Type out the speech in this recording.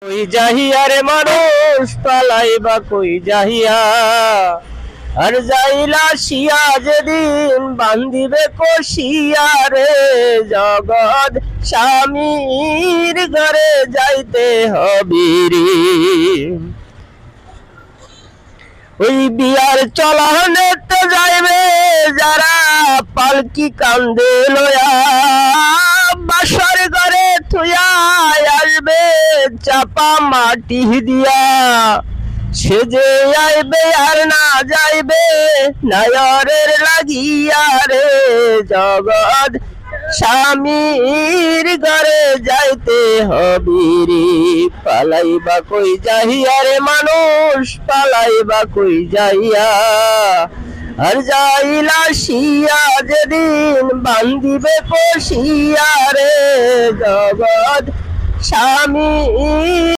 কই যাহিয়া রে মানুষ পালাইবা কই যাহিয়া, আর যাইলা শিয়া যেদিন বান্ধিবে কষিয়া রে, জগৎ স্বামীর ঘরে যাইতে হবে রে। ওই বিয়ার চলনেতে যাইবে যারা পালকি কান্দে লয়া, বাসর ঘরে থুয়া আসবে চাপা মাটি দিয়া, সে যে আইবে আর না যাইবে নায়রের লাগিয়া রে, জগৎ স্বামীর ঘরে যাইতে হবে রে। পালাইবা কই যাহিয়া রে মানুষ পালাইবা কই যাইয়া, আর যাইলা শিয়া যেদিন বান্ধিবে কষিয়া রে, জগৎ স্বামী